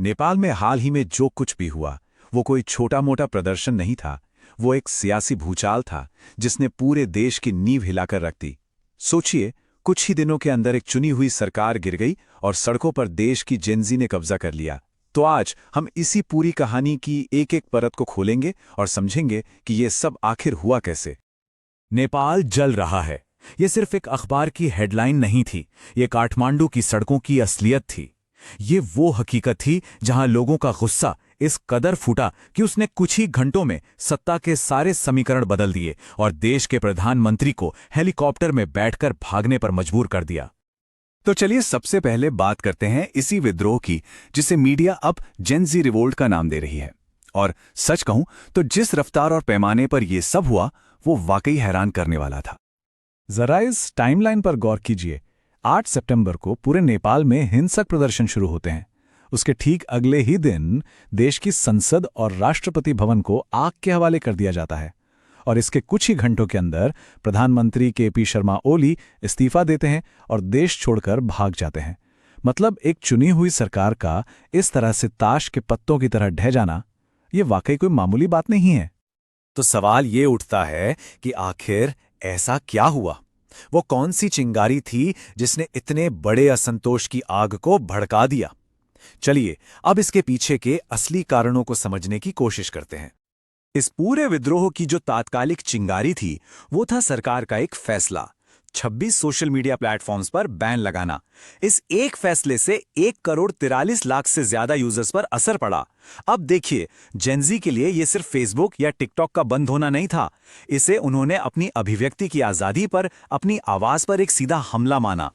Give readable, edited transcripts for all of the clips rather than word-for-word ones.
नेपाल में हाल ही में जो कुछ भी हुआ वो कोई छोटा मोटा प्रदर्शन नहीं था। वो एक सियासी भूचाल था जिसने पूरे देश की नींव हिलाकर रख दी। सोचिए, कुछ ही दिनों के अंदर एक चुनी हुई सरकार गिर गई और सड़कों पर देश की जेनजी ने कब्जा कर लिया। तो आज हम इसी पूरी कहानी की एक एक परत को खोलेंगे और समझेंगे कि ये सब आखिर हुआ कैसे। नेपाल जल रहा है, ये सिर्फ एक अखबार की हेडलाइन नहीं थी, ये काठमांडू की सड़कों की असलियत थी। ये वो हकीकत थी जहां लोगों का गुस्सा इस कदर फूटा कि उसने कुछ ही घंटों में सत्ता के सारे समीकरण बदल दिए और देश के प्रधानमंत्री को हेलीकॉप्टर में बैठकर भागने पर मजबूर कर दिया। तो चलिए सबसे पहले बात करते हैं इसी विद्रोह की जिसे मीडिया अब जेनजी रिवोल्ट का नाम दे रही है। और सच कहूं तो जिस रफ्तार और पैमाने पर यह सब हुआ वो वाकई हैरान करने वाला था। जरा इस टाइमलाइन पर गौर कीजिए। 8 सितंबर को पूरे नेपाल में हिंसक प्रदर्शन शुरू होते हैं। उसके ठीक अगले ही दिन देश की संसद और राष्ट्रपति भवन को आग के हवाले कर दिया जाता है और इसके कुछ ही घंटों के अंदर प्रधानमंत्री केपी शर्मा ओली इस्तीफा देते हैं और देश छोड़कर भाग जाते हैं। मतलब एक चुनी हुई सरकार का इस तरह से ताश के पत्तों की तरह ढह जाना, ये वाकई कोई मामूली बात नहीं है। तो सवाल ये उठता है कि आखिर ऐसा क्या हुआ? वो कौन सी चिंगारी थी जिसने इतने बड़े असंतोष की आग को भड़का दिया? चलिए अब इसके पीछे के असली कारणों को समझने की कोशिश करते हैं। इस पूरे विद्रोह की जो तात्कालिक चिंगारी थी वो था सरकार का एक फैसला, 26 सोशल मीडिया प्लेटफॉर्म्स पर बैन लगाना। इस एक फैसले से 1,43,00,000 से ज्यादा यूजर्स पर असर पड़ा। अब देखिए, जेनजी के लिए यह सिर्फ फेसबुक या टिकटॉक का बंद होना नहीं था, इसे उन्होंने अपनी अभिव्यक्ति की आजादी पर, अपनी आवाज पर एक सीधा हमला माना।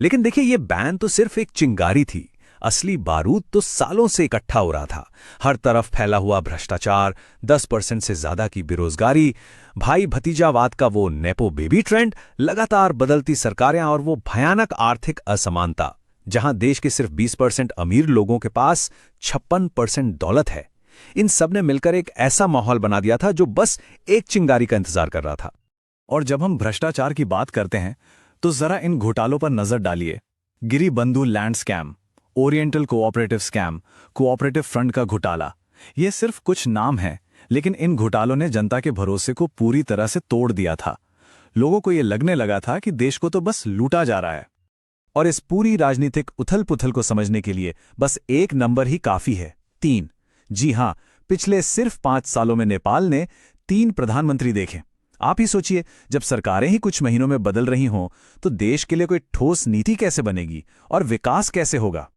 लेकिन देखिए, यह बैन तो सिर्फ एक चिंगारी थी, असली बारूद तो सालों से इकट्ठा हो रहा था। हर तरफ फैला हुआ भ्रष्टाचार, 10% से ज्यादा की बेरोजगारी, भाई भतीजावाद का वो नेपो बेबी ट्रेंड, लगातार बदलती सरकारें और वो भयानक आर्थिक असमानता जहां देश के सिर्फ 20% अमीर लोगों के पास 56% दौलत है। इन सब ने मिलकर एक ऐसा माहौल बना दिया था जो बस एक चिंगारी का इंतजार कर रहा था। और जब हम भ्रष्टाचार की बात करते हैं तो जरा इन घोटालों पर नजर डालिए। Giribandhu land scam, oriental cooperative scam, cooperative front का घोटाला, ये सिर्फ कुछ नाम हैं, लेकिन इन घोटालों ने जनता के भरोसे को पूरी तरह से तोड़ दिया था। लोगों को ये लगने लगा था कि देश को तो बस लूटा जा रहा है। और इस पूरी राजनीतिक उथल-पुथल को समझने के लिए बस एक नंबर ही काफी है, 3। जी हां, पिछले सिर्फ 5 सालों में नेपाल ने 3 प्रधानमंत्री देखे। आप ही सोचिए, जब सरकारें ही कुछ महीनों में बदल रही हों तो देश के लिए कोई ठोस नीति कैसे बनेगी और विकास कैसे होगा?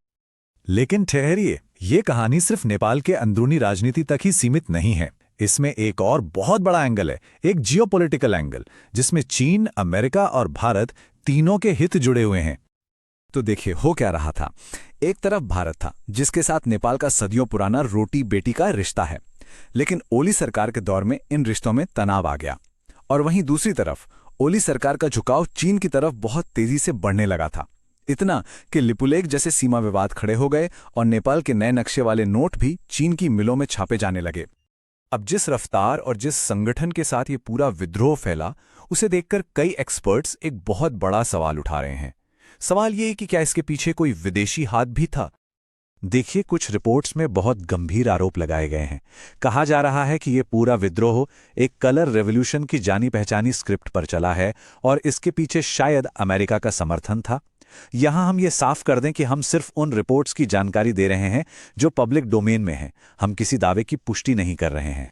लेकिन ठहरिए, ये कहानी सिर्फ नेपाल के अंदरूनी राजनीति तक ही सीमित नहीं है। इसमें एक और बहुत बड़ा एंगल है, एक जियोपॉलिटिकल एंगल, जिसमें चीन, अमेरिका और भारत तीनों के हित जुड़े हुए हैं। तो देखिए, हो क्या रहा था। एक तरफ भारत था जिसके साथ नेपाल का सदियों पुराना रोटी बेटी का रिश्ता है, लेकिन ओली सरकार के दौर में इन रिश्तों में तनाव आ गया। और वहीं दूसरी तरफ ओली सरकार का झुकाव चीन की तरफ बहुत तेजी से बढ़ने लगा था, इतना कि लिपुलेख जैसे सीमा विवाद खड़े हो गए और नेपाल के नए नक्शे वाले नोट भी चीन की मिलों में छापे जाने लगे। अब जिस रफ्तार और जिस संगठन के साथ ये पूरा विद्रोह फैला, उसे देखकर कई एक्सपर्ट्स एक बहुत बड़ा सवाल उठा रहे हैं। सवाल ये है कि क्या इसके पीछे कोई विदेशी हाथ भी था? देखिए, कुछ रिपोर्ट्स में बहुत गंभीर आरोप लगाए गए हैं। कहा जा रहा है कि ये पूरा विद्रोह एक कलर रेवोल्यूशन की जानी पहचानी स्क्रिप्ट पर चला है और इसके पीछे शायद अमेरिका का समर्थन था। यहां हम ये साफ कर दें कि हम सिर्फ उन रिपोर्ट्स की जानकारी दे रहे हैं जो पब्लिक डोमेन में हैं। हम किसी दावे की पुष्टि नहीं कर रहे हैं।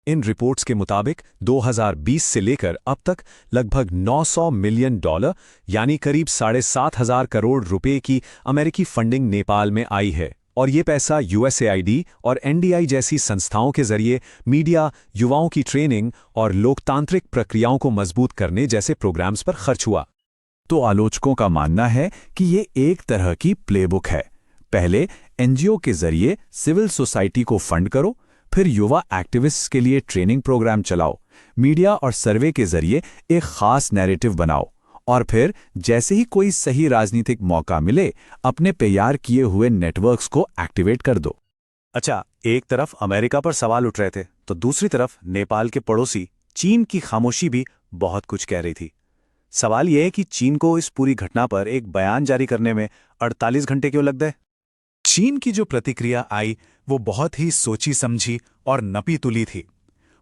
इन रिपोर्ट्स के मुताबिक 2020 से लेकर अब तक लगभग $900 मिलियन यानी करीब 7,500 करोड़ रुपए की अमेरिकी फंडिंग नेपाल में आई है। और ये पैसा यूएसएआईडी और एनडीआई जैसी संस्थाओं के जरिए मीडिया, युवाओं की ट्रेनिंग और लोकतांत्रिक प्रक्रियाओं को मजबूत करने जैसे प्रोग्राम्स पर खर्च हुआ। तो आलोचकों का मानना है कि ये एक तरह की प्लेबुक है। पहले एनजीओ के जरिए सिविल सोसाइटी को फंड करो, फिर युवा एक्टिविस्ट्स के लिए ट्रेनिंग प्रोग्राम चलाओ, मीडिया और सर्वे के जरिए एक खास नैरेटिव बनाओ, और फिर जैसे ही कोई सही राजनीतिक मौका मिले अपने तैयार किए हुए नेटवर्क्स को एक्टिवेट कर दो। अच्छा, एक तरफ अमेरिका पर सवाल उठ रहे थे तो दूसरी तरफ नेपाल के पड़ोसी चीन की खामोशी भी बहुत कुछ कह रही थी। सवाल यह है कि चीन को इस पूरी घटना पर एक बयान जारी करने में 48 घंटे क्यों लग गए? चीन की जो प्रतिक्रिया आई वो बहुत ही सोची समझी और नपी तुली थी।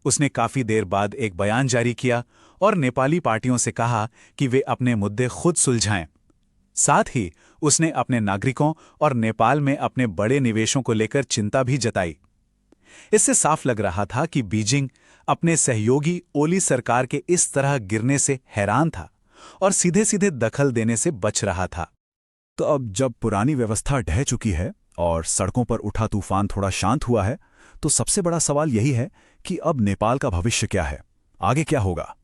उसने काफी देर बाद एक बयान जारी किया और नेपाली पार्टियों से कहा कि वे अपने मुद्दे खुद सुलझाएं। साथ ही उसने अपने नागरिकों और नेपाल में अपने बड़े निवेशों को लेकर चिंता भी जताई। इससे साफ लग रहा था कि बीजिंग अपने सहयोगी ओली सरकार के इस तरह गिरने से हैरान था और सीधे सीधे दखल देने से बच रहा था। तो अब जब पुरानी व्यवस्था ढह चुकी है और सड़कों पर उठा तूफान थोड़ा शांत हुआ है, तो सबसे बड़ा सवाल यही है कि अब नेपाल का भविष्य क्या है, आगे क्या होगा।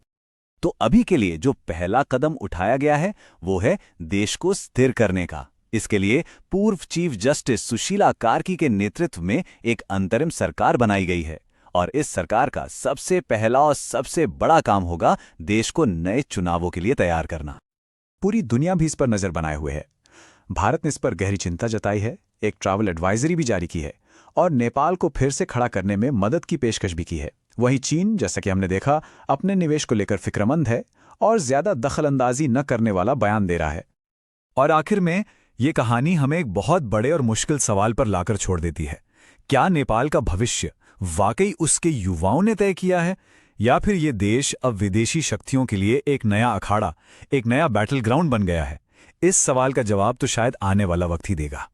तो अभी के लिए जो पहला कदम उठाया गया है वो है देश को स्थिर करने का। इसके लिए पूर्व चीफ जस्टिस सुशीला कार्की के नेतृत्व में एक अंतरिम सरकार बनाई गई है और इस सरकार का सबसे पहला और सबसे बड़ा काम होगा देश को नए चुनावों के लिए तैयार करना। पूरी दुनिया भी इस पर नजर बनाए हुए है। भारत ने इस पर गहरी चिंता जताई है, एक ट्रैवल एडवाइजरी भी जारी की है और नेपाल को फिर से खड़ा करने में मदद की पेशकश भी की है। वहीं चीन, जैसा कि हमने देखा, अपने निवेश को लेकर फिक्रमंद है और ज्यादा दखलंदाजी न करने वाला बयान दे रहा है। और आखिर में ये कहानी हमें एक बहुत बड़े और मुश्किल सवाल पर लाकर छोड़ देती है। क्या नेपाल का भविष्य वाकई उसके युवाओं ने तय किया है, या फिर ये देश अब विदेशी शक्तियों के लिए एक नया अखाड़ा, एक नया बैटल ग्राउंड बन गया है? इस सवाल का जवाब तो शायद आने वाला वक्त ही देगा।